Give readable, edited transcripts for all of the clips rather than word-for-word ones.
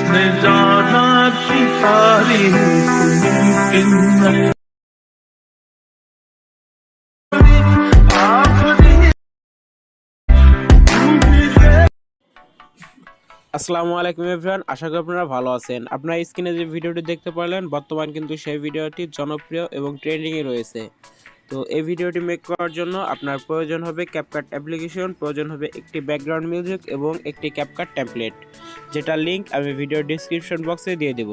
जिसने जाना कि तारीफ मुमकिन है। আসসালামু আলাইকুম এভরিওয়ান, আশা করি আপনারা ভালো আছেন। আপনারা স্ক্রিনে যে ভিডিওটি দেখতে পারলেন বর্তমান কিন্তু সেই ভিডিওটি জনপ্রিয় এবং ট্রেন্ডিংয়ে রয়েছে। তো এই ভিডিওটি মেক করার জন্য আপনার প্রয়োজন হবে ক্যাপকাট অ্যাপ্লিকেশন, প্রয়োজন হবে একটি ব্যাকগ্রাউন্ড মিউজিক এবং একটি ক্যাপকাট টেমপ্লেট, যেটা লিঙ্ক আমি ভিডিও ডিসক্রিপশন বক্সে দিয়ে দেব।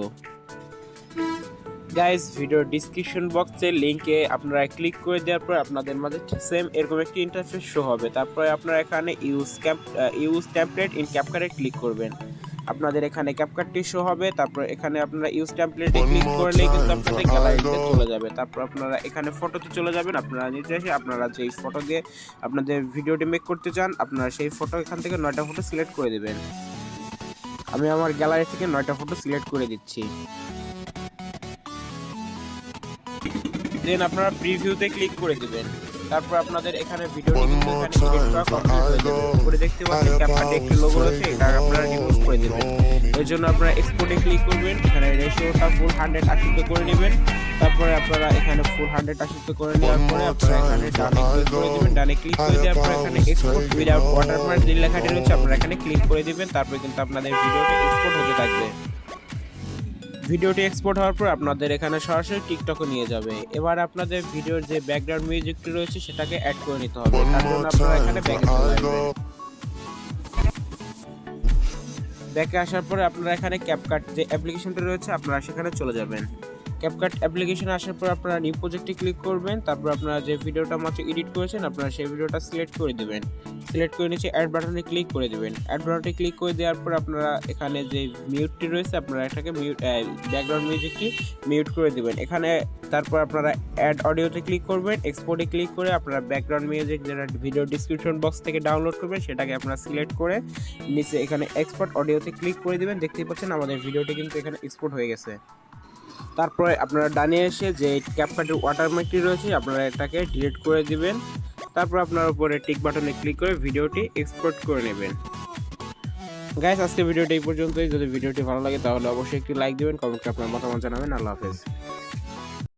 গাইস, ভিডিও ডিসক্রিপশন বক্সের লিঙ্কে আপনারা ক্লিক করে দেওয়ার পর আপনাদের মাঝে সেম এরকম একটি ইন্টারফেস শো হবে। তারপরে আপনারা এখানে ইউজ টেমপ্লেট ইন ক্যাপকাটে ক্লিক করবেন। আপনাদের এখানে ক্যাপকাটটি শো হবে। তারপর এখানে আপনারা ইউজ টেমপ্লেটে ক্লিক করলেই কিন্তু আপনাদের গ্যালারিতে চলে যাবে। তারপর আপনারা এখানে ফটোতে চলে যাবেন। আপনারা নিচে এসে আপনারা যেই ফটো দিয়ে আপনাদের ভিডিওটি মেক করতে চান, আপনারা সেই ফটো এখান থেকে 9টা ফটো সিলেক্ট করে দেবেন। আমি আমার গ্যালারি থেকে 9টা ফটো সিলেক্ট করে দিচ্ছি। দেন আপনারা প্রিভিউতে ক্লিক করে দিবেন। তারপর আপনাদের এখানে ভিডিওটি কিন্তু এখানে এডিট করা কমপ্লিট হয়ে যাবে। উপরে দেখতে পাচ্ছেন ক্যাপকাটে একটি লোগো রয়েছে, এটা আপনারা রিমুভ করে দিবেন। এর জন্য আপনারা এক্সপোর্টে ক্লিক করবেন। এখানে রেশিওটা ফুল 180 করে নেবেন। তারপরে আপনারা এখানে ফুল 180 করে নেওয়ার পরে আপনারা এখানে ডানে ক্লিক করে দিবেন। ডানে ক্লিক করে দেওয়ার পর এখানে এক্সপোর্ট উইদাউট ওয়াটারমার্ক যে লেখাটি রয়েছে আপনারা এখানে ক্লিক করে দিবেন। তারপরে কিন্তু আপনাদের ভিডিওটি এক্সপোর্ট হতে থাকবে। ভিডিওটি এক্সপোর্ট হওয়ার পর আপনাদের এখানে সরাসরি টিকটকে নিয়ে যাবে। এবার আপনাদের ভিডিওর যে ব্যাকগ্রাউন্ড মিউজিকটি রয়েছে সেটাকে অ্যাড করে নিতে হবে। তার জন্য আপনারা এখানে ব্যাকে চলে আসবেন। ব্যাকে আসার পরে আপনারা এখানে ক্যাপকাট যে অ্যাপ্লিকেশনটা রয়েছে আপনারা সেখানে চলে যাবেন। ক্যাপকাট অ্যাপ্লিকেশন আসার পর আপনারা নিউ প্রজেক্টে ক্লিক করবেন। তারপর আপনারা যে ভিডিওটা মাত্র এডিট করেছেন আপনারা সেই ভিডিওটা সিলেক্ট করে দেবেন। সিলেক্ট করে নিচে অ্যাড বাটনে ক্লিক করে দেবেন। অ্যাড বাটনে ক্লিক করে দেওয়ার পর আপনারা এখানে যে মিউটটি রয়েছে আপনারা এটাকে ব্যাকগ্রাউন্ড মিউজিকটি মিউট করে দেবেন এখানে। তারপর আপনারা অ্যাড অডিওতে ক্লিক করবেন। এক্সপোর্টে ক্লিক করে আপনারা ব্যাকগ্রাউন্ড মিউজিক যেটা ভিডিও ডিসক্রিপশন বক্স থেকে ডাউনলোড করবেন সেটাকে আপনারা সিলেক্ট করে নিচে এখানে এক্সপোর্ট অডিওতে ক্লিক করে দেবেন। দেখতেই পাচ্ছেন আমাদের ভিডিওটি কিন্তু এখানে এক্সপোর্ট হয়ে গেছে। তারপরে আপনারা ডানে এসে যে ক্যাপকাটের ওয়াটারমার্কটি রয়েছে আপনারা এটাকে ডিলিট করে দিবেন। তারপর আপনার উপরে টিক বাটনে ক্লিক করে ভিডিওটি এক্সপোর্ট করে নেবেন। গাইস, আজকে ভিডিওটি এই পর্যন্তই। যদি ভিডিওটি ভালো লাগে তাহলে অবশ্যই একটি লাইক দিবেন, কমেন্টে আপনার মতামত জানাবেন। আল্লাহ হাফেজ।